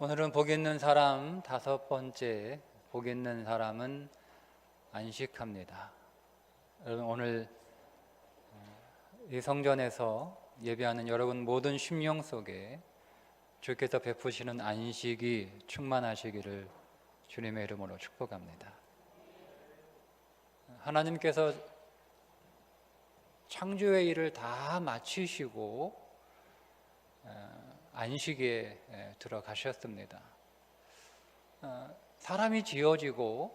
오늘은 복 있는 사람 다섯 번째, 복 있는 사람은 안식합니다. 여러분, 오늘 이 성전에서 예배하는 여러분 모든 심령 속에 주께서 베푸시는 안식이 충만하시기를 주님의 이름으로 축복합니다. 하나님께서 창조의 일을 다 마치시고 안식에 들어가셨습니다. 사람이 지어지고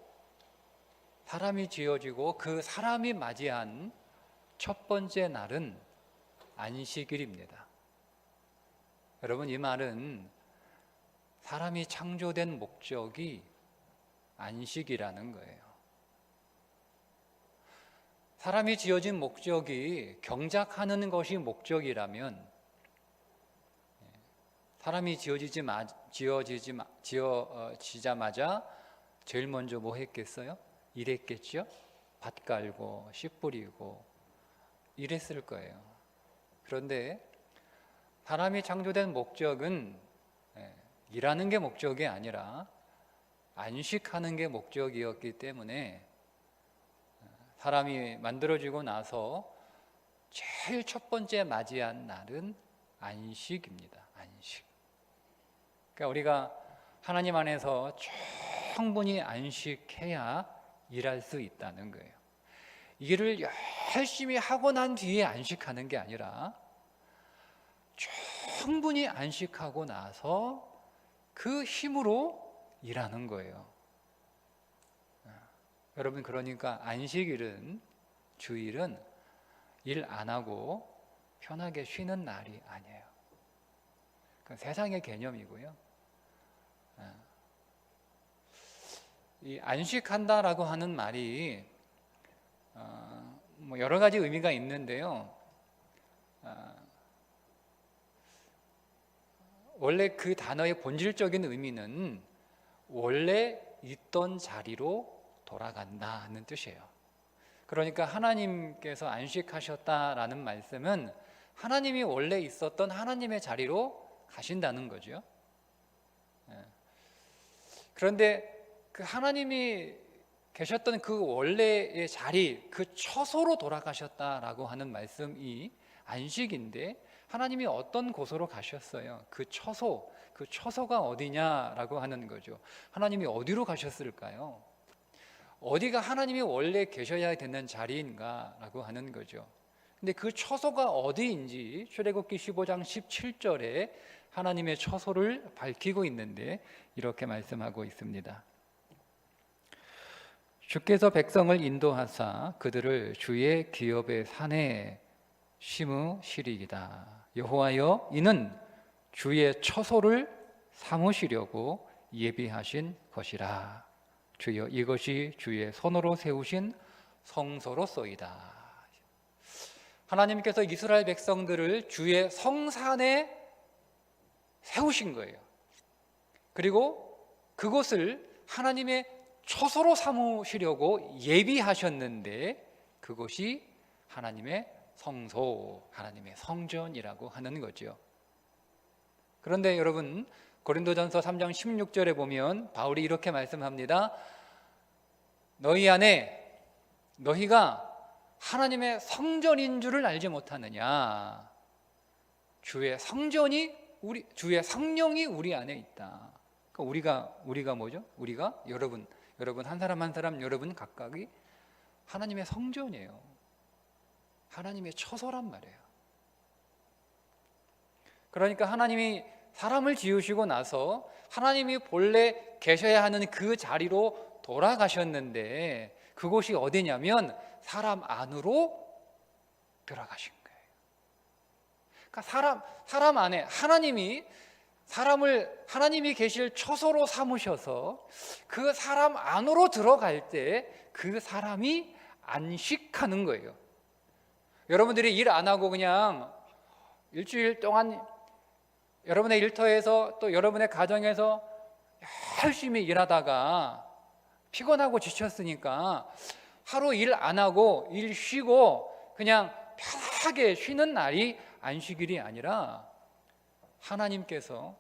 그 사람이 맞이한 첫 번째 날은 안식일입니다. 여러분, 이 말은 사람이 창조된 목적이 안식이라는 거예요. 사람이 지어진 목적이 경작하는 것이 목적이라면 사람이 지어지자마자 제일 먼저 뭐 했겠어요? 일했겠죠? 밭 갈고 씨 뿌리고 일했을 거예요. 그런데 사람이 창조된 목적은 일하는 게 목적이 아니라 안식하는 게 목적이었기 때문에 사람이 만들어지고 나서 제일 첫 번째 맞이한 날은 안식입니다. 안식. 그러니까 우리가 하나님 안에서 충분히 안식해야 일할 수 있다는 거예요. 일을 열심히 하고 난 뒤에 안식하는 게 아니라 충분히 안식하고 나서 그 힘으로 일하는 거예요. 여러분, 그러니까 안식일은, 주일은 일 안 하고 편하게 쉬는 날이 아니에요. 그건 세상의 개념이고요. 이 안식한다라고 하는 말이 여러 가지 의미가 있는데요. 원래 그 단어의 본질적인 의미는 원래 있던 자리로 돌아간다는 뜻이에요. 그러니까 하나님께서 안식하셨다라는 말씀은 하나님이 원래 있었던 하나님의 자리로 가신다는 거죠. 그런데 그 하나님이 계셨던 그 원래의 자리, 그 처소로 돌아가셨다라고 하는 말씀이 안식인데, 하나님이 어떤 곳으로 가셨어요? 그 처소가 어디냐라고 하는 거죠. 하나님이 어디로 가셨을까요? 어디가 하나님이 원래 계셔야 되는 자리인가라고 하는 거죠. 근데 그 처소가 어디인지 출애굽기 15장 17절에 하나님의 처소를 밝히고 있는데 이렇게 말씀하고 있습니다. 주께서 백성을 인도하사 그들을 주의 기업의 산에 심으시리이다. 여호와여, 이는 주의 처소를 삼으시려고 예비하신 것이라. 주여, 이것이 주의 손으로 세우신 성소로소이다. 하나님께서 이스라엘 백성들을 주의 성산에 세우신 거예요. 그리고 그곳을 하나님의 처소로 삼으시려고 예비하셨는데 그것이 하나님의 성소, 하나님의 성전이라고 하는 거죠. 그런데 여러분, 고린도전서 3장 16절에 보면 바울이 이렇게 말씀합니다. 너희 안에 너희가 하나님의 성전인 줄을 알지 못하느냐. 주의 성전이 주의 성령이 우리 안에 있다. 그러니까 우리가 뭐죠? 우리가 여러분 한 사람 한 사람 여러분 각각이 하나님의 성전이에요. 하나님의 처소란 말이에요. 그러니까 하나님이 사람을 지으시고 나서 하나님이 본래 계셔야 하는 그 자리로 돌아가셨는데 그곳이 어디냐면 사람 안으로 들어가신 거예요. 그러니까 사람 안에 하나님이 계실 처소로 삼으셔서 그 사람 안으로 들어갈 때 그 사람이 안식하는 거예요. 여러분들이 일 안 하고 그냥 일주일 동안 여러분의 일터에서 또 여러분의 가정에서 열심히 일하다가 피곤하고 지쳤으니까 하루 일 안 하고 일 쉬고 그냥 편하게 쉬는 날이 안식일이 아니라 하나님께서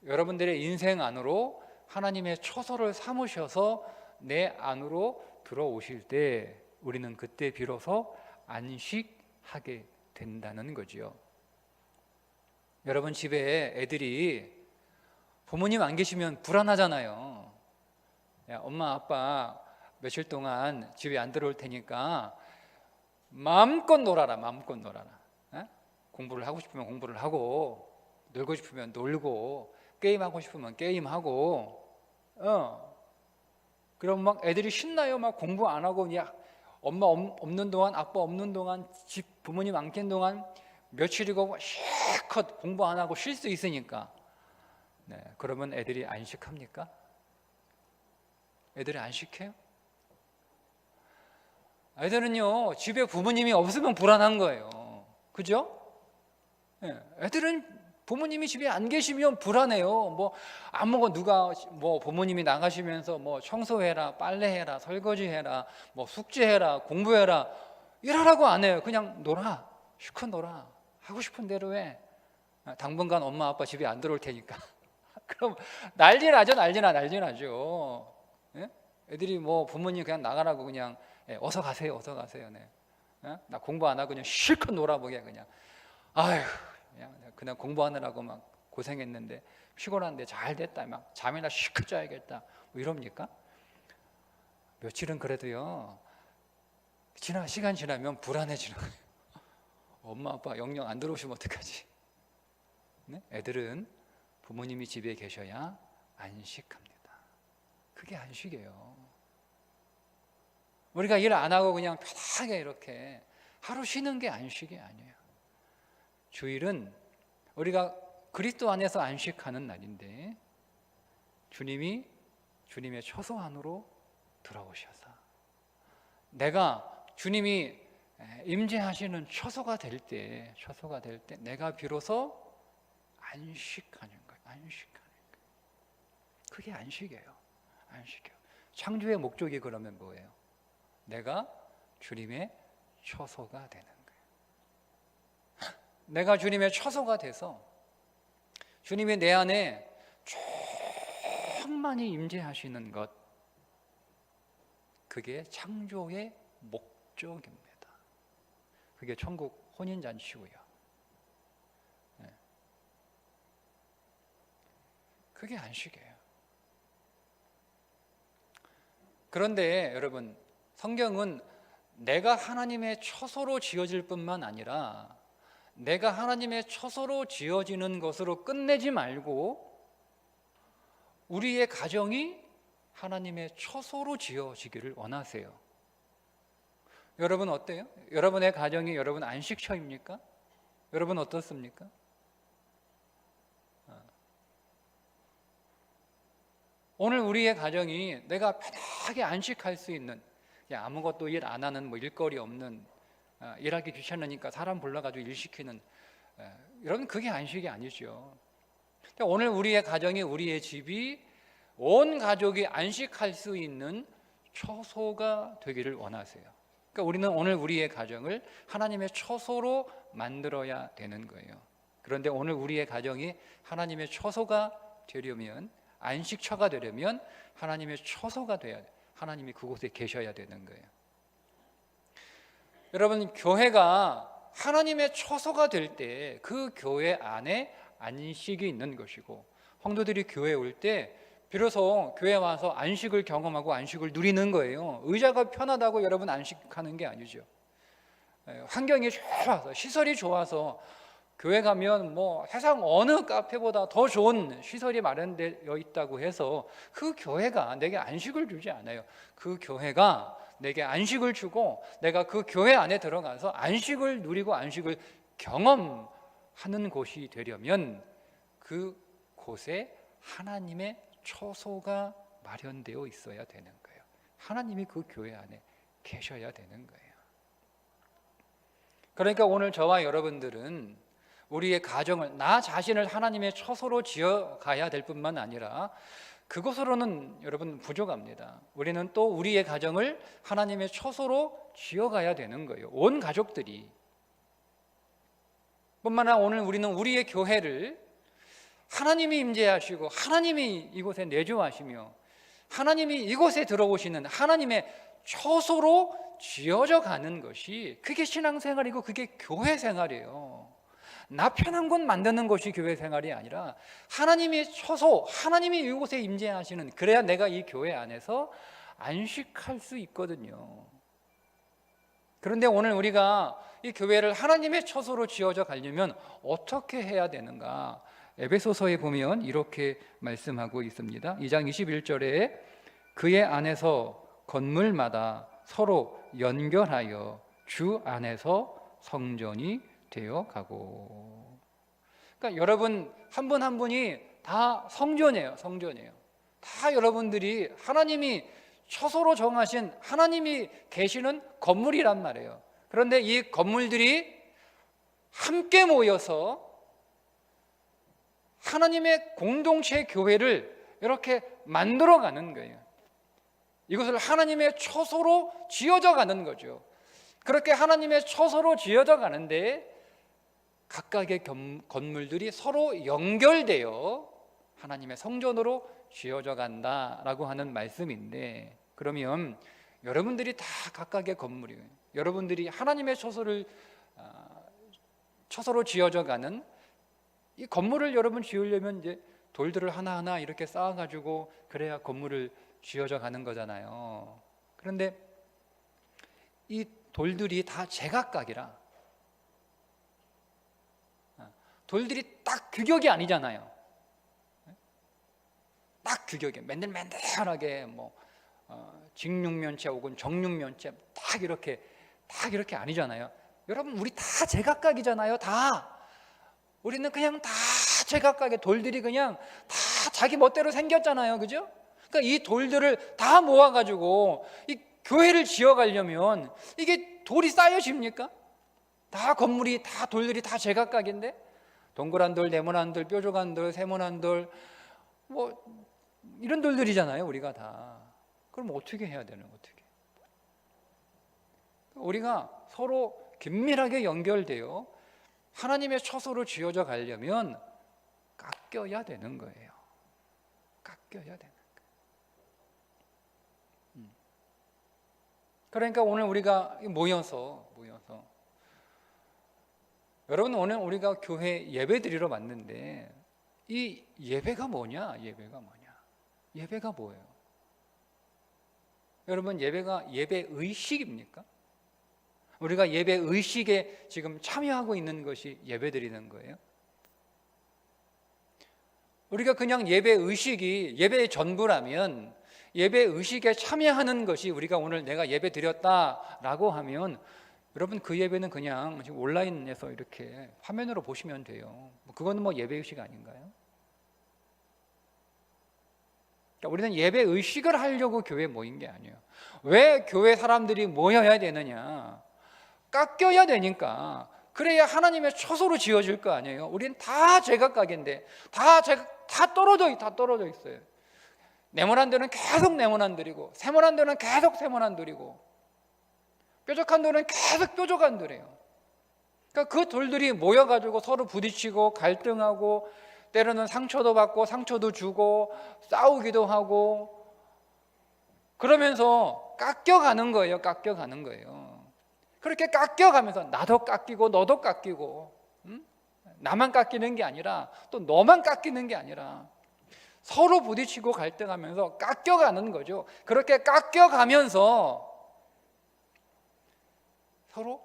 여러분들의 인생 안으로 하나님의 처소를 삼으셔서 내 안으로 들어오실 때 우리는 그때 비로소 안식하게 된다는 거지요. 여러분 집에 애들이 부모님 안 계시면 불안하잖아요. 야, 엄마 아빠 며칠 동안 집에 안 들어올 테니까 마음껏 놀아라, 마음껏 놀아라. 에? 공부를 하고 싶으면 공부를 하고, 놀고 싶으면 놀고, 게임하고 싶으면 게임하고, 그럼 막 애들이 신나요. 막 공부 안 하고 그냥 엄마 없는 동안, 아빠 없는 동안, 집 부모님 안 깬 동안 며칠이고 실컷 공부 안 하고 쉴 수 있으니까. 네, 그러면 애들이 안식합니까? 애들이 안식해요? 애들은요, 집에 부모님이 없으면 불안한 거예요. 그죠? 네, 애들은 부모님이 집에 안 계시면 불안해요. 뭐 아무거 누가 뭐 부모님이 나가시면서 뭐 청소해라, 빨래해라, 설거지해라, 뭐 숙제해라, 공부해라 이러라고 안 해요. 그냥 놀아, 실컷 놀아, 하고 싶은 대로 해. 당분간 엄마 아빠 집에 안 들어올 테니까. 그럼 난리 나죠. 예? 애들이 뭐 부모님 그냥 나가라고 그냥 어서 가세요. 네. 나 공부 안 하고 그냥 실컷 놀아보게 그냥. 아휴, 그냥 공부하느라고 막 고생했는데 피곤한데 잘 됐다. 막 잠이나 실컷 자야겠다. 뭐 이럽니까? 며칠은 그래도요. 시간 지나면 불안해지는 거예요. 엄마 아빠 영영 안 들어오시면 어떡하지? 네? 애들은 부모님이 집에 계셔야 안식합니다. 그게 안식이에요. 우리가 일 안 하고 그냥 편하게 이렇게 하루 쉬는 게 안식이 아니에요. 주일은 우리가 그리스도 안에서 안식하는 날인데 주님이 주님의 처소 안으로 들어오셔서 내가 주님이 임재하시는 처소가 될 때 내가 비로소 안식하는 거예요. 그게 안식이에요. 창조의 목적이 그러면 뭐예요? 내가 주님의 처소가 되는 거예요. 내가 주님의 처소가 돼서 주님이 내 안에 충만히 임재하시는 것, 그게 창조의 목적입니다. 그게 천국 혼인잔치고요. 그게 안식이에요. 그런데 여러분, 성경은 내가 하나님의 처소로 지어질 뿐만 아니라 내가 하나님의 처소로 지어지는 것으로 끝내지 말고 우리의 가정이 하나님의 처소로 지어지기를 원하세요. 여러분 어때요? 여러분의 가정이 여러분 안식처입니까? 여러분 어떻습니까? 오늘 우리의 가정이 내가 편하게 안식할 수 있는, 아무것도 일 안 하는 뭐 일거리 없는, 일하기 귀찮으니까 사람 불러가지고 일 시키는, 여러분 그게 안식이 아니죠. 오늘 우리의 가정이, 우리의 집이 온 가족이 안식할 수 있는 처소가 되기를 원하세요. 그러니까 우리는 오늘 우리의 가정을 하나님의 처소로 만들어야 되는 거예요. 그런데 오늘 우리의 가정이 하나님의 처소가 되려면, 안식처가 되려면 하나님의 처소가 돼야 돼요. 하나님이 그곳에 계셔야 되는 거예요. 여러분, 교회가 하나님의 처소가 될 때 그 교회 안에 안식이 있는 것이고, 성도들이 교회에 올 때 비로소 교회에 와서 안식을 경험하고 안식을 누리는 거예요. 의자가 편하다고 여러분 안식하는 게 아니죠. 환경이 좋아서, 시설이 좋아서 교회 가면 뭐 세상 어느 카페보다 더 좋은 시설이 마련되어 있다고 해서 그 교회가 내게 안식을 주지 않아요. 그 교회가 내게 안식을 주고 내가 그 교회 안에 들어가서 안식을 누리고 안식을 경험하는 곳이 되려면 그 곳에 하나님의 처소가 마련되어 있어야 되는 거예요. 하나님이 그 교회 안에 계셔야 되는 거예요. 그러니까 오늘 저와 여러분들은 우리의 가정을, 나 자신을 하나님의 처소로 지어가야 될 뿐만 아니라 그것으로는 여러분 부족합니다. 우리는 또 우리의 가정을 하나님의 처소로 지어가야 되는 거예요. 온 가족들이. 뿐만 아니라 오늘 우리는 우리의 교회를 하나님이 임재하시고 하나님이 이곳에 내주하시며 하나님이 이곳에 들어오시는 하나님의 처소로 지어져 가는 것이, 그게 신앙생활이고 그게 교회 생활이에요. 나 편한 곳 만드는 것이 교회 생활이 아니라 하나님의 처소, 하나님이 이곳에 임재하시는, 그래야 내가 이 교회 안에서 안식할 수 있거든요. 그런데 오늘 우리가 이 교회를 하나님의 처소로 지어져 가려면 어떻게 해야 되는가? 에베소서에 보면 이렇게 말씀하고 있습니다. 2장 21절에 그의 안에서 건물마다 서로 연결하여 주 안에서 성전이 되어 가고. 그러니까 여러분 한 분 한 분이 다 성전이에요. 성전이에요. 다 여러분들이 하나님이 처소로 정하신, 하나님이 계시는 건물이란 말이에요. 그런데 이 건물들이 함께 모여서 하나님의 공동체 교회를 이렇게 만들어가는 거예요. 이것을 하나님의 처소로 지어져 가는 거죠. 그렇게 하나님의 처소로 지어져 가는데 각각의 건물들이 서로 연결되어 하나님의 성전으로 지어져 간다라고 하는 말씀인데, 그러면 여러분들이 다 각각의 건물이에요. 여러분들이 하나님의 처소로 지어져 가는 이 건물을 여러분 지으려면 이제 돌들을 하나하나 이렇게 쌓아가지고 그래야 건물을 지어져 가는 거잖아요. 그런데 이 돌들이 다 제각각이라, 돌들이 딱 규격이 아니잖아요. 딱 규격이 맨들맨들하게 직육면체 혹은 정육면체 딱 이렇게 아니잖아요. 여러분 우리 다 제각각이잖아요. 다 우리는 그냥 다 제각각의 돌들이 그냥 다 자기 멋대로 생겼잖아요. 그죠? 그러니까 이 돌들을 다 모아가지고 이 교회를 지어가려면 이게 돌이 쌓여집니까? 다 건물이 다 돌들이 다 제각각인데, 동그란 돌, 네모난 돌, 뾰족한 돌, 세모난 돌, 이런 돌들이잖아요. 우리가 다. 그럼 어떻게 해야 되는 거예요? 어떻게? 우리가 서로 긴밀하게 연결되어 하나님의 처소로 지어져 가려면 깎여야 되는 거예요. 깎여야 되는 거예요. 그러니까 오늘 우리가 모여서 여러분, 오늘 우리가 교회 예배 드리러 왔는데 이 예배가 뭐냐? 예배가 뭐예요? 여러분, 예배가 예배 의식입니까? 우리가 예배 의식에 지금 참여하고 있는 것이 예배 드리는 거예요? 우리가 그냥 예배 의식이 예배의 전부라면, 예배 의식에 참여하는 것이 우리가 오늘 내가 예배 드렸다라고 하면, 여러분 그 예배는 그냥 지금 온라인에서 이렇게 화면으로 보시면 돼요. 그거는 예배 의식 아닌가요? 그러니까 우리는 예배 의식을 하려고 교회에 모인 게 아니에요. 왜 교회 사람들이 모여야 되느냐? 깎여야 되니까. 그래야 하나님의 처소로 지어질 거 아니에요. 우리는 다 제각각인데 다 떨어져 있어요. 네모난 데는 계속 네모난 들이고, 세모난 데는 계속 세모난 들이고, 뾰족한 돌은 계속 뾰족한 돌이에요. 그러니까 그 돌들이 모여가지고 서로 부딪히고 갈등하고, 때로는 상처도 받고 상처도 주고 싸우기도 하고, 그러면서 깎여가는 거예요. 그렇게 깎여가면서 나도 깎이고 너도 깎이고, 나만 깎이는 게 아니라 또 너만 깎이는 게 아니라 서로 부딪히고 갈등하면서 깎여가는 거죠. 그렇게 깎여가면서 서로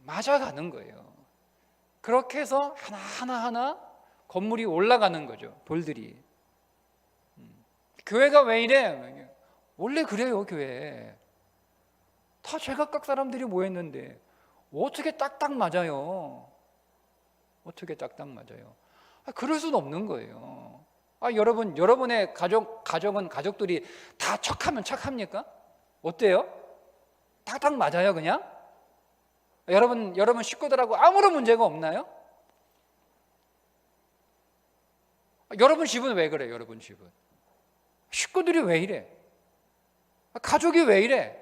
맞아가는 거예요. 그렇게 해서 하나하나 건물이 올라가는 거죠. 돌들이. 교회가 왜 이래? 원래 그래요. 교회 다 제각각 사람들이 모였는데 어떻게 딱딱 맞아요? 그럴 수는 없는 거예요. 여러분의 가족들이 다 척하면 척합니까? 어때요? 딱딱 맞아요 그냥? 여러분 식구들하고 아무런 문제가 없나요? 여러분 집은 왜 그래요? 여러분 집은 식구들이 왜 이래? 가족이 왜 이래?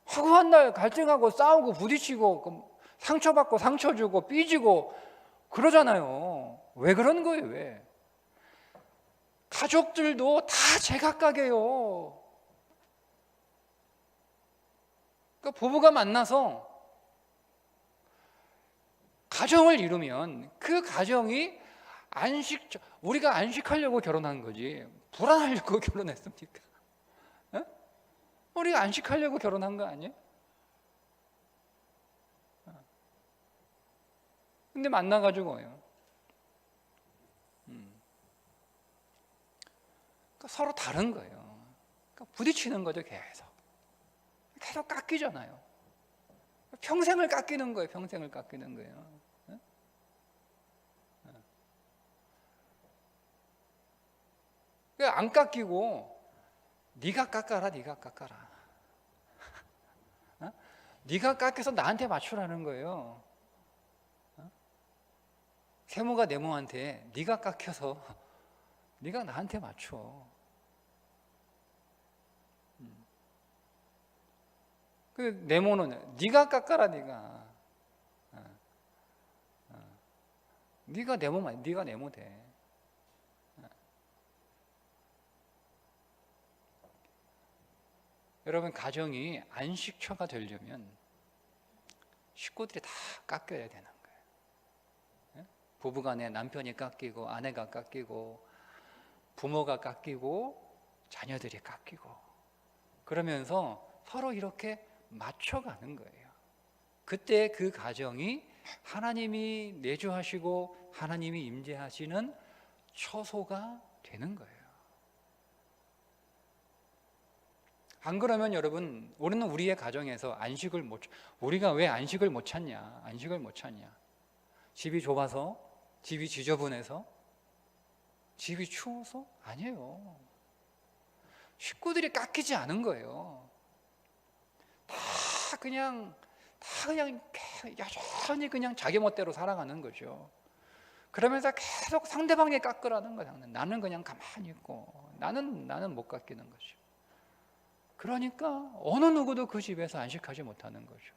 하고 한 날 갈등하고 싸우고 부딪히고 상처받고 상처 주고 삐지고, 그러잖아요. 왜 그런 거예요? 왜? 가족들도 다 제각각이에요. 그러니까 부부가 만나서 가정을 이루면 그 가정이 우리가 안식하려고 결혼한 거지 불안하려고 결혼했습니까? 에? 우리가 안식하려고 결혼한 거 아니에요? 근데 만나가지고요. 그러니까 서로 다른 거예요. 그러니까 부딪히는 거죠, 계속. 계속 깎이잖아요. 평생을 깎이는 거예요, 평생을 깎이는 거예요. 안 깎이고 네가 깎아라, 네가 깎아라. 네가 깎여서 나한테 맞추라는 거예요. 세모가 네모한테 네가 깎여서 네가 나한테 맞춰. 그 네모는 네가 깎아라, 네가. 네가 네모만, 네가 네모 돼. 여러분, 가정이 안식처가 되려면 식구들이 다 깎여야 되는 거예요. 부부간에 남편이 깎이고 아내가 깎이고 부모가 깎이고 자녀들이 깎이고 그러면서 서로 이렇게 맞춰가는 거예요. 그때 그 가정이 하나님이 내주하시고 하나님이 임재하시는 처소가 되는 거예요. 안 그러면 여러분, 우리는 우리의 가정에서 우리가 왜 안식을 못 찾냐? 안식을 못 찾냐? 집이 좁아서? 집이 지저분해서? 집이 추워서? 아니에요. 식구들이 깎이지 않은 거예요. 다 그냥 여전히 그냥 자기 멋대로 살아가는 거죠. 그러면서 계속 상대방이 깎으라는 거예요. 나는 그냥 가만히 있고 나는 못 깎이는 거죠. 그러니까 어느 누구도 그 집에서 안식하지 못하는 거죠.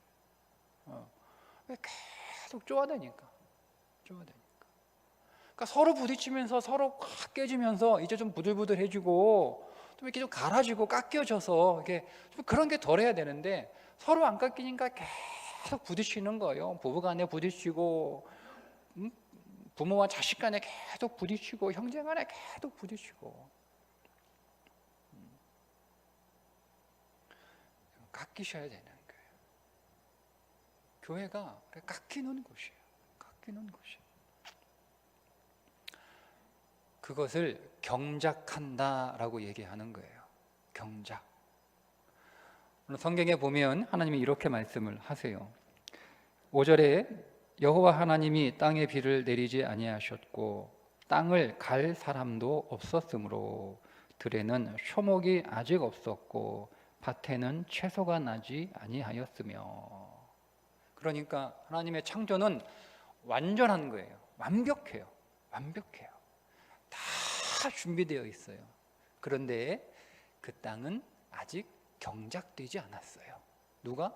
계속 쪼아대니까. 그러니까 서로 부딪히면서 서로 확 깨지면서 이제 좀 부들부들해지고 좀 이렇게 좀 갈아지고 깎여져서 이렇게 좀 그런 게 덜해야 되는데 서로 안 깎이니까 계속 부딪히는 거예요. 부부간에 부딪히고 부모와 자식 간에 계속 부딪히고 형제 간에 계속 부딪히고 깎이셔야 되는 거예요. 교회가 깎이는 곳이에요. 깎이는 곳이에요. 그것을 경작한다라고 얘기하는 거예요. 경작. 오늘 성경에 보면 하나님이 이렇게 말씀을 하세요. 5절에 여호와 하나님이 땅에 비를 내리지 아니하셨고 땅을 갈 사람도 없었으므로 들에는 초목이 아직 없었고 밭에는 채소가 나지 아니하였으며. 그러니까 하나님의 창조는 완전한 거예요. 완벽해요. 다 준비되어 있어요. 그런데 그 땅은 아직 경작되지 않았어요. 누가?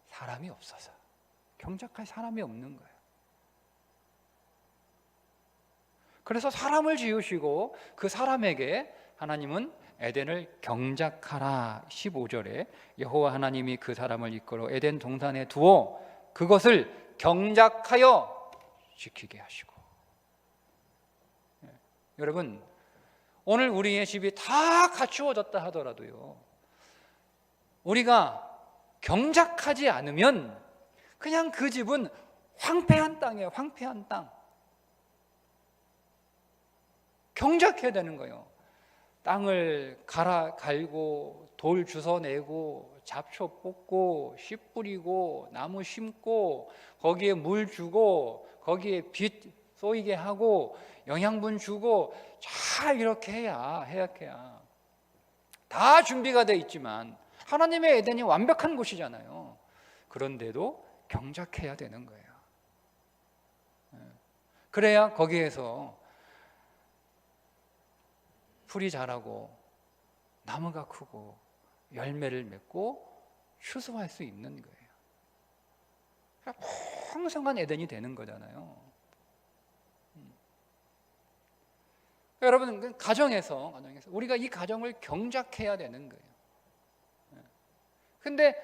사람이 없어서. 경작할 사람이 없는 거예요. 그래서 사람을 지으시고 그 사람에게 하나님은 에덴을 경작하라. 15절에 여호와 하나님이 그 사람을 이끌어 에덴 동산에 두어 그것을 경작하여 지키게 하시고. 여러분, 오늘 우리의 집이 다 갖추어졌다 하더라도요, 우리가 경작하지 않으면 그냥 그 집은 황폐한 땅이에요. 황폐한 땅. 경작해야 되는 거예요. 땅을 갈고 돌 주워내고 잡초 뽑고 씨 뿌리고 나무 심고 거기에 물 주고 거기에 빛 쏘이게 하고 영양분 주고 잘 이렇게 해야 다 준비가 돼 있지만 하나님의 에덴이 완벽한 곳이잖아요. 그런데도 경작해야 되는 거예요. 그래야 거기에서 풀이 자라고 나무가 크고 열매를 맺고 추수할 수 있는 거예요. 풍성한 에덴이 되는 거잖아요. 여러분, 가정에서 우리가 이 가정을 경작해야 되는 거예요. 근데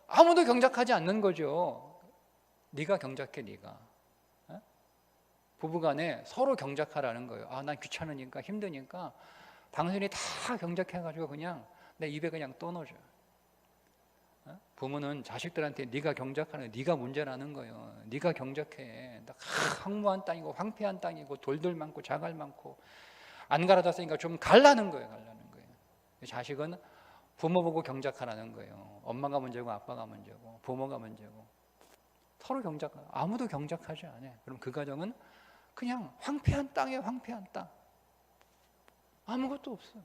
아무도 경작하지 않는 거죠. 네가 경작해, 네가. 부부간에 서로 경작하라는 거예요. 아, 난 귀찮으니까 힘드니까 당신이 다 경작해가지고 그냥 내 입에 그냥 떠넣어줘. 부모는 자식들한테 네가 경작하는, 네가 문제라는 거예요. 네가 경작해. 황무한 땅이고 황폐한 땅이고 돌들 많고 자갈 많고 안 갈아졌으니까 좀 갈라는 거예요. 갈라는 거예요. 자식은 부모 보고 경작하라는 거예요. 엄마가 문제고 아빠가 문제고 부모가 문제고 서로 경작. 아무도 경작하지 않아요. 그럼 그 가정은 그냥 황폐한 땅이에요. 황폐한 땅. 아무것도 없어요.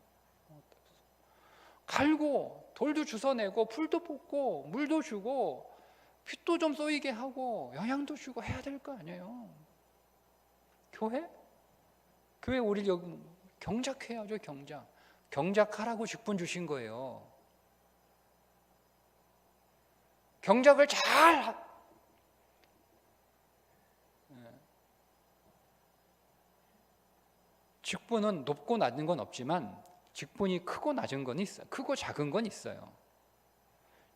갈고 돌도 주워내고 풀도 뽑고 물도 주고 빛도 좀 쏘이게 하고 영양도 주고 해야 될 거 아니에요. 교회? 교회 우리 여기 경작해야죠. 경작하라고 직분 주신 거예요. 경작을 잘 직분은 높고 낮은 건 없지만 직분이 크고 낮은 건 있어요. 크고 작은 건 있어요.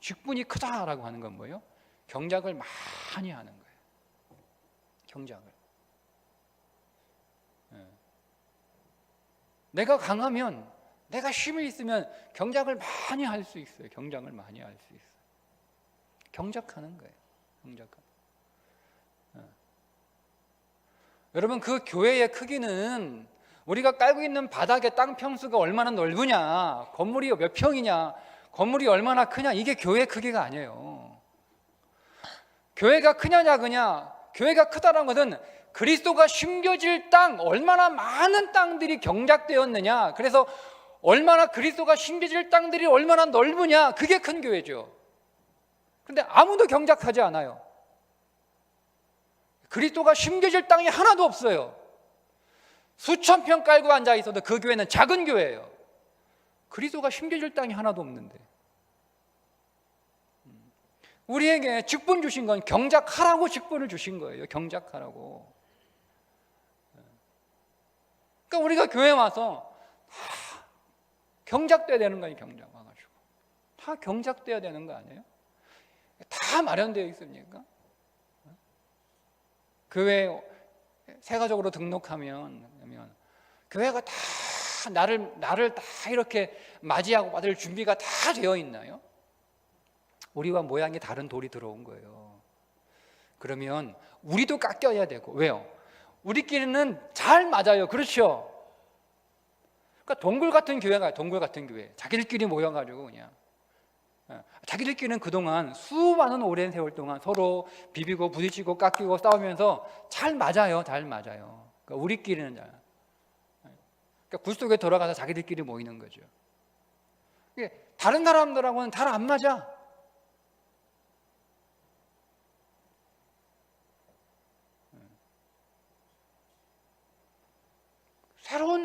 직분이 크다라고 하는 건 뭐예요? 경작을 많이 하는 거예요. 경작을. 내가 강하면, 내가 힘이 있으면 경작을 많이 할 수 있어요. 경작을 많이 할 수 있어요. 경작하는 거예요. 경작하는. 여러분, 그 교회의 크기는 우리가 깔고 있는 바닥의 땅 평수가 얼마나 넓으냐, 건물이 몇 평이냐, 건물이 얼마나 크냐, 이게 교회 크기가 아니에요. 교회가 크냐 작으냐, 교회가 크다는 것은 그리스도가 심겨질 땅, 얼마나 많은 땅들이 경작되었느냐, 그래서 얼마나 그리스도가 심겨질 땅들이 얼마나 넓으냐, 그게 큰 교회죠. 그런데 아무도 경작하지 않아요. 그리스도가 심겨질 땅이 하나도 없어요. 수천 평 깔고 앉아 있어도 그 교회는 작은 교회예요. 그리스도가 심겨질 땅이 하나도 없는데. 우리에게 직분 주신 건 경작하라고 직분을 주신 거예요. 경작하라고. 그러니까 우리가 교회 와서 다 경작돼야 되는 거예요. 경작 와가지고 다 경작돼야 되는 거 아니에요? 다 마련되어 있습니까? 교회 세가족으로 등록하면 교회가 다 나를 다 이렇게 맞이하고 받을 준비가 다 되어 있나요? 우리와 모양이 다른 돌이 들어온 거예요. 그러면 우리도 깎여야 되고. 왜요? 우리끼리는 잘 맞아요. 그렇죠? 그러니까 동굴 같은 교회가, 동굴 같은 교회, 자기들끼리 모여가지고 그냥 자기들끼리는 그동안 수많은 오랜 세월 동안 서로 비비고 부딪히고 깎이고 싸우면서 잘 맞아요. 잘 맞아요. 그러니까 우리끼리는 잘. 그러니까 굴 속에 들어가서 자기들끼리 모이는 거죠. 다른 사람들하고는 잘 안 맞아.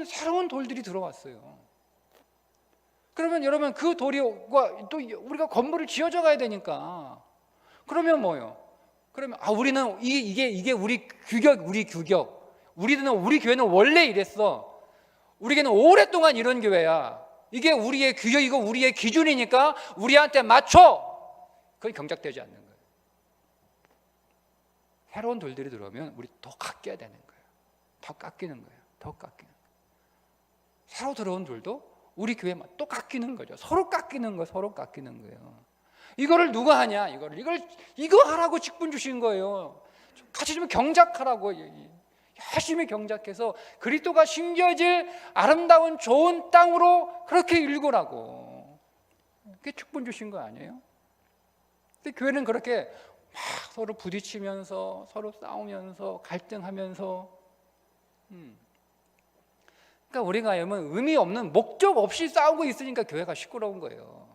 새로운 돌들이 들어왔어요. 그러면 여러분 그 돌이 또 우리가 건물을 지어져 가야 되니까 그러면 뭐요? 그러면 우리는 이게 우리 규격. 우리 교회는 원래 이랬어. 우리 교회는 오랫동안 이런 교회야. 이게 우리의 규격이고 우리의 기준이니까 우리한테 맞춰. 그건 경작되지 않는 거예요. 새로운 돌들이 들어오면 우리 더 깎여야 되는 거예요. 더 깎이는 거예요. 더 깎이는 거예요. 새로 들어온 돌도 우리 교회만 또 깎이는 거죠. 서로 깎이는 거예요. 이거를 누가 하냐? 이거 하라고 직분 주신 거예요. 같이 좀 경작하라고. 열심히 경작해서 그리스도가 심겨질 아름다운 좋은 땅으로 그렇게 일구라고. 그게 직분 주신 거 아니에요? 근데 교회는 그렇게 막 서로 부딪히면서 서로 싸우면서 갈등하면서 그러니까 우리가 의미 없는 목적 없이 싸우고 있으니까 교회가 시끄러운 거예요.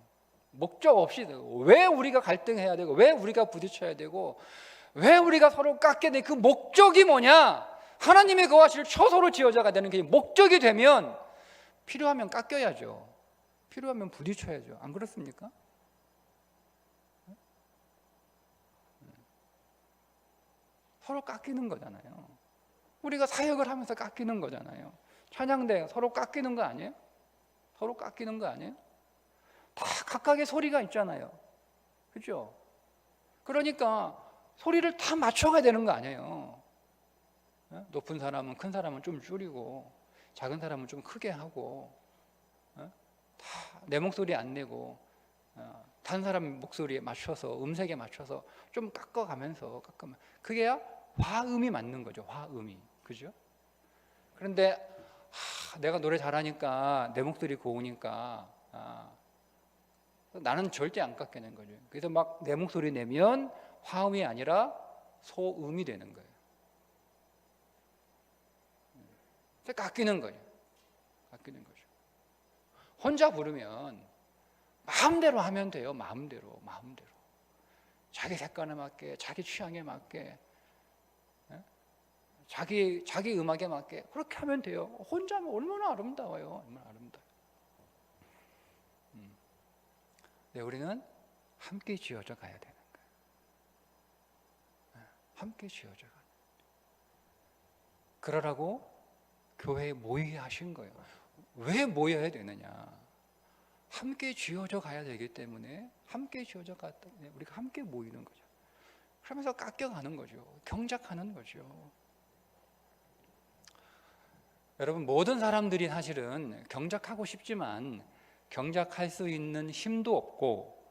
목적 없이. 왜 우리가 갈등해야 되고 왜 우리가 부딪혀야 되고 왜 우리가 서로 깎게 돼? 그 목적이 뭐냐? 하나님의 거하실 처소로 지어져가 되는 게 목적이 되면 필요하면 깎여야죠. 필요하면 부딪혀야죠. 안 그렇습니까? 서로 깎이는 거잖아요. 우리가 사역을 하면서 깎이는 거잖아요. 찬양대 서로 깎이는 거 아니에요? 서로 깎이는 거 아니에요? 다 각각의 소리가 있잖아요. 그죠? 그러니까 소리를 다 맞춰가야 되는 거 아니에요. 높은 사람은 큰 사람은 좀 줄이고 작은 사람은 좀 크게 하고 다 내 목소리 안 내고 다른 사람 목소리에 맞춰서 음색에 맞춰서 좀 깎아가면서 그게야 화음이 맞는 거죠. 화음이. 그죠? 그런데 내가 노래 잘하니까 내 목소리 고우니까 나는 절대 안 깎이는 거죠. 그래서 막 내 목소리 내면 화음이 아니라 소음이 되는 거예요. 그래서 깎이는 거예요. 깎이는 거죠. 혼자 부르면 마음대로 하면 돼요. 마음대로. 자기 색깔에 맞게, 자기 취향에 맞게, 자기 음악에 맞게 그렇게 하면 돼요. 혼자 하면 얼마나 아름다워요. 얼마나 아름다워요. 네, 우리는 함께 지어져 가야 되는 거예요. 함께 지어져 가요. 그러라고 교회에 모이게 하신 거예요. 왜 모여야 되느냐? 함께 지어져 가야 되기 때문에 함께 지어져 갔다 우리가 함께 모이는 거죠. 그러면서 깎여가는 거죠. 경작하는 거죠. 여러분, 모든 사람들이 사실은 경작하고 싶지만 경작할 수 있는 힘도 없고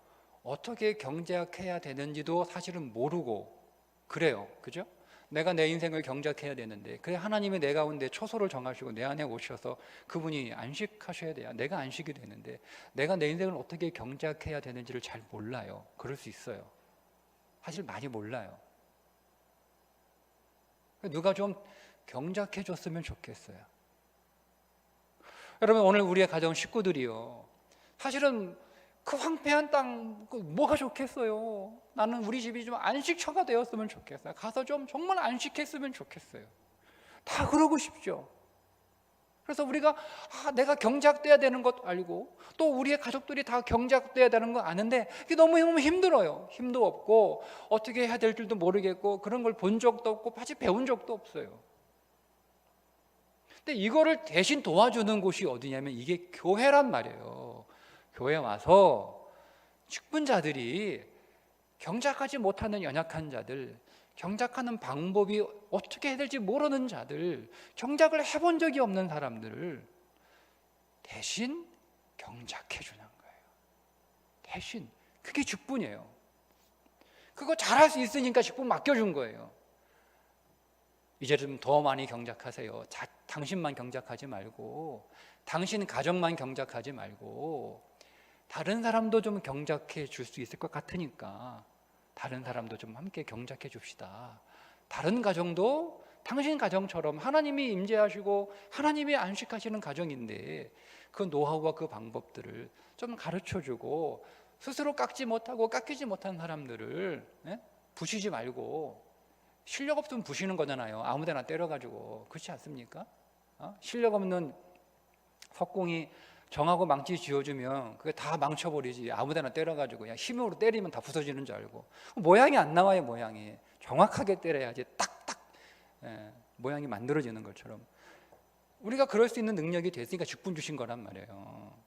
어떻게 경작해야 되는지도 사실은 모르고 그래요. 그죠? 내가 내 인생을 경작해야 되는데 그래 하나님이 내 가운데 초소를 정하시고 내 안에 오셔서 그분이 안식하셔야 돼요. 내가 안식이 되는데 내가 내 인생을 어떻게 경작해야 되는지를 잘 몰라요. 그럴 수 있어요. 사실 많이 몰라요. 누가 좀 경작해 줬으면 좋겠어요. 여러분, 오늘 우리의 가정 식구들이요, 사실은 그 황폐한 땅 뭐가 좋겠어요. 나는 우리 집이 좀 안식처가 되었으면 좋겠어요. 가서 좀 정말 안식했으면 좋겠어요. 다 그러고 싶죠. 그래서 우리가 내가 경작돼야 되는 것도 알고 또 우리의 가족들이 다 경작돼야 되는 거 아는데 이게 너무 힘들어요. 힘도 없고 어떻게 해야 될 줄도 모르겠고 그런 걸 본 적도 없고 아직 배운 적도 없어요. 근데 이거를 대신 도와주는 곳이 어디냐면 이게 교회란 말이에요. 교회 와서 직분자들이 경작하지 못하는 연약한 자들, 경작하는 방법이 어떻게 해야 될지 모르는 자들, 경작을 해본 적이 없는 사람들을 대신 경작해 주는 거예요. 대신. 그게 직분이에요. 그거 잘할 수 있으니까 직분 맡겨준 거예요. 이제 좀 더 많이 경작하세요. 당신만 경작하지 말고 당신 가정만 경작하지 말고 다른 사람도 좀 경작해 줄 수 있을 것 같으니까 다른 사람도 좀 함께 경작해 줍시다. 다른 가정도 당신 가정처럼 하나님이 임재하시고 하나님이 안식하시는 가정인데 그 노하우와 그 방법들을 좀 가르쳐주고 스스로 깎지 못하고 깎이지 못한 사람들을 부시지 말고, 실력 없으면 부시는 거잖아요. 아무데나 때려가지고. 그렇지 않습니까? 실력 없는 석공이 정하고 망치 쥐어주면 그게 다 망쳐버리지. 아무데나 때려가지고 그냥 힘으로 때리면 다 부서지는 줄 알고. 모양이 안 나와요. 모양이 정확하게 때려야지 딱딱 모양이 만들어지는 것처럼 우리가 그럴 수 있는 능력이 됐으니까 직분 주신 거란 말이에요.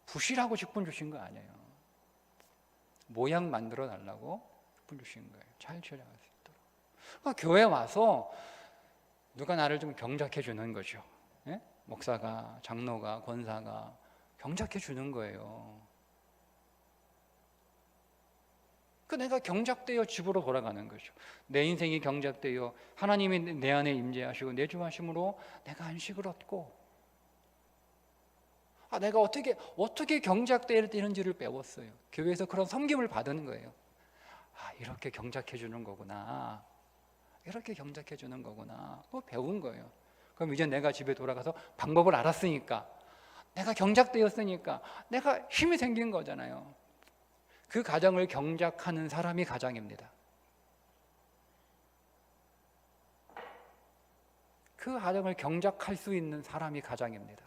부시라고 직분 주신 거 아니에요. 모양 만들어 달라고 직분 주신 거예요. 잘 지어나갈 수 있도록. 그러니까 교회 와서 누가 나를 좀 경작해 주는 거죠. 목사가, 장로가, 권사가 경작해 주는 거예요. 그 내가 경작되어 집으로 돌아가는 거죠. 내 인생이 경작되어 하나님이 내 안에 임재하시고 내주하심으로 내가 안식을 얻고 내가 어떻게 경작되어야 되는지를 배웠어요. 교회에서 그런 섬김을 받은 거예요. 이렇게 경작해 주는 거구나. 이렇게 경작해 주는 거구나. 배운 거예요. 그럼 이제 내가 집에 돌아가서 방법을 알았으니까, 내가 경작되었으니까 내가 힘이 생긴 거잖아요. 그 가정을 경작하는 사람이 가장입니다. 그 가정을 경작할 수 있는 사람이 가장입니다.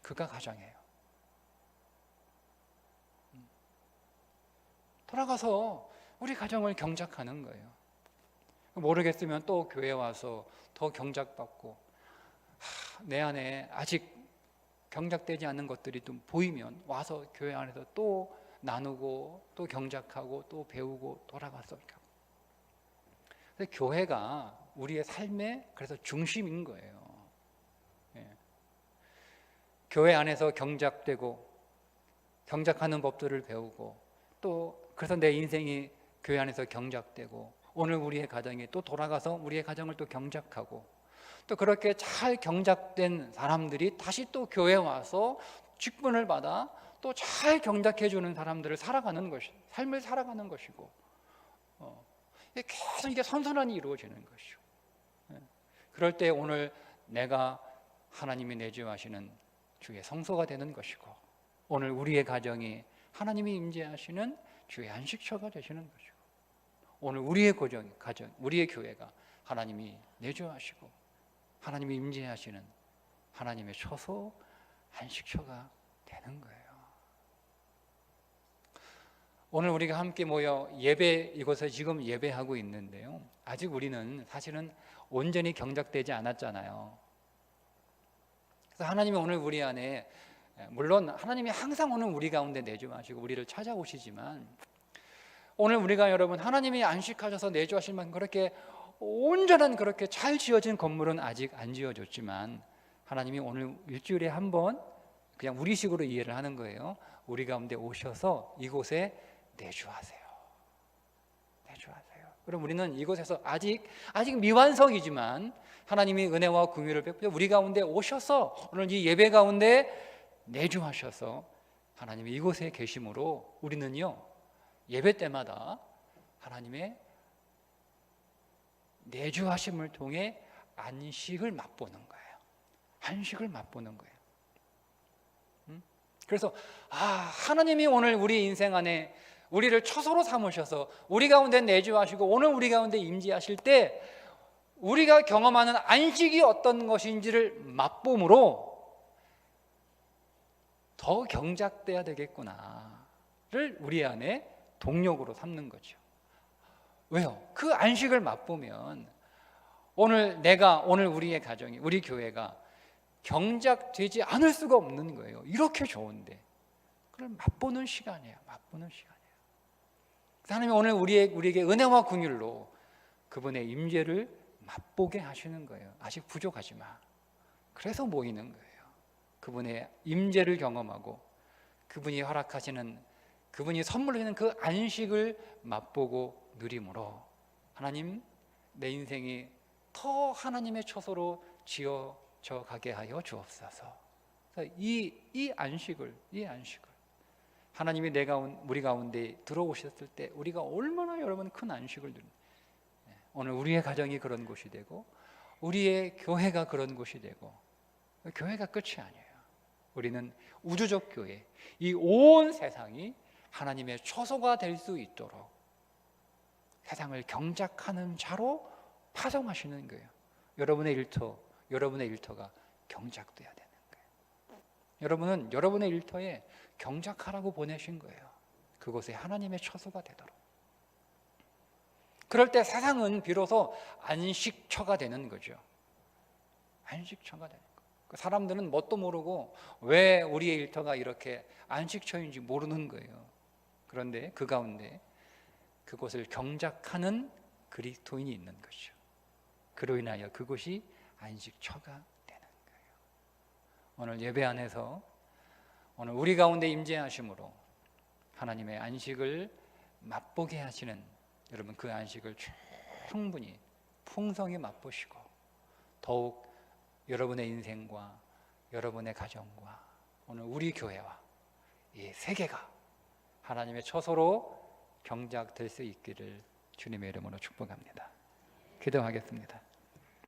그가 가장이에요. 돌아가서 우리 가정을 경작하는 거예요. 모르겠으면 또 교회 와서 더 경작받고, 내 안에 아직 경작되지 않는 것들이 좀 보이면 와서 교회 안에서 또 나누고 또 경작하고 또 배우고 돌아가서. 교회가 우리의 삶의 그래서 중심인 거예요. 예. 교회 안에서 경작되고 경작하는 법들을 배우고, 또 그래서 내 인생이 교회 안에서 경작되고, 오늘 우리의 가정이 또 돌아가서 우리의 가정을 또 경작하고, 또 그렇게 잘 경작된 사람들이 다시 또 교회에 와서 직분을 받아 또 잘 경작해 주는 사람들을 살아가는 것이, 삶을 살아가는 것이고, 계속 이게 선선함이 이루어지는 것이죠. 그럴 때 오늘 내가 하나님이 내주하시는 주의 성소가 되는 것이고, 오늘 우리의 가정이 하나님이 임재하시는 주의 안식처가 되시는 것이고, 오늘 우리의 가정, 우리의 교회가 하나님이 내주하시고 하나님이 임재하시는 하나님의 처소, 안식처가 되는 거예요. 오늘 우리가 함께 모여 예배, 이곳에 지금 예배하고 있는데요, 아직 우리는 사실은 온전히 경작되지 않았잖아요. 그래서 하나님이 오늘 우리 안에, 물론 하나님이 항상 오늘 우리 가운데 내주하시고 우리를 찾아오시지만, 오늘 우리가 여러분 하나님이 안식하셔서 내주하실 만큼 그렇게 온전한, 그렇게 잘 지어진 건물은 아직 안 지어졌지만, 하나님이 오늘 일주일에 한 번 그냥 우리식으로 이해를 하는 거예요. 우리 가운데 오셔서 이곳에 내주하세요. 내주하세요. 그럼 우리는 이곳에서 아직 미완성이지만 하나님이 은혜와 긍휼을 베풀어 우리 가운데 오셔서 오늘 이 예배 가운데 내주하셔서 하나님이 이곳에 계심으로 우리는요, 예배 때마다 하나님의 내주하심을 통해 안식을 맛보는 거예요. 안식을 맛보는 거예요. 그래서 하나님이 오늘 우리 인생 안에 우리를 처소로 삼으셔서 우리 가운데 내주하시고 오늘 우리 가운데 임재하실 때 우리가 경험하는 안식이 어떤 것인지를 맛봄으로 더 경작돼야 되겠구나를 우리 안에 동력으로 삼는 거죠. 왜요? 그 안식을 맛보면 오늘 우리의 가정이, 우리 교회가 경작되지 않을 수가 없는 거예요. 이렇게 좋은데 그걸 맛보는 시간이에요. 맛보는 시간이에요. 하나님이 오늘 우리에게 은혜와 긍휼로 그분의 임재를 맛보게 하시는 거예요. 아직 부족하지만 그래서 모이는 거예요. 그분의 임재를 경험하고 그분이 허락하시는, 그분이 선물하시는 그 안식을 맛보고 누림으로 하나님, 내 인생이 더 하나님의 처소로 지어져 가게 하여 주옵소서. 이 안식을 하나님이 우리 가운데 들어오셨을 때 우리가 얼마나 여러분 큰 안식을 누리는, 오늘 우리의 가정이 그런 곳이 되고 우리의 교회가 그런 곳이 되고, 교회가 끝이 아니에요. 우리는 우주적 교회, 이 온 세상이 하나님의 처소가 될 수 있도록 세상을 경작하는 자로 파송하시는 거예요. 여러분의 일터가 경작돼야 되는 거예요. 여러분은 여러분의 일터에 경작하라고 보내신 거예요. 그곳에 하나님의 처소가 되도록. 그럴 때 세상은 비로소 안식처가 되는 거죠. 안식처가 되는 거예요. 사람들은 뭣도 모르고 왜 우리의 일터가 이렇게 안식처인지 모르는 거예요. 그런데 그 가운데 그곳을 경작하는 그리스도인이 있는 것이죠. 그로 인하여 그곳이 안식처가 되는 거예요. 오늘 예배 안에서 오늘 우리 가운데 임재하심으로 하나님의 안식을 맛보게 하시는, 여러분 그 안식을 충분히 풍성히 맛보시고 더욱 여러분의 인생과 여러분의 가정과 오늘 우리 교회와 이 세계가 하나님의 처소로 경작될 수 있기를 주님의 이름으로 축복합니다. 기도하겠습니다.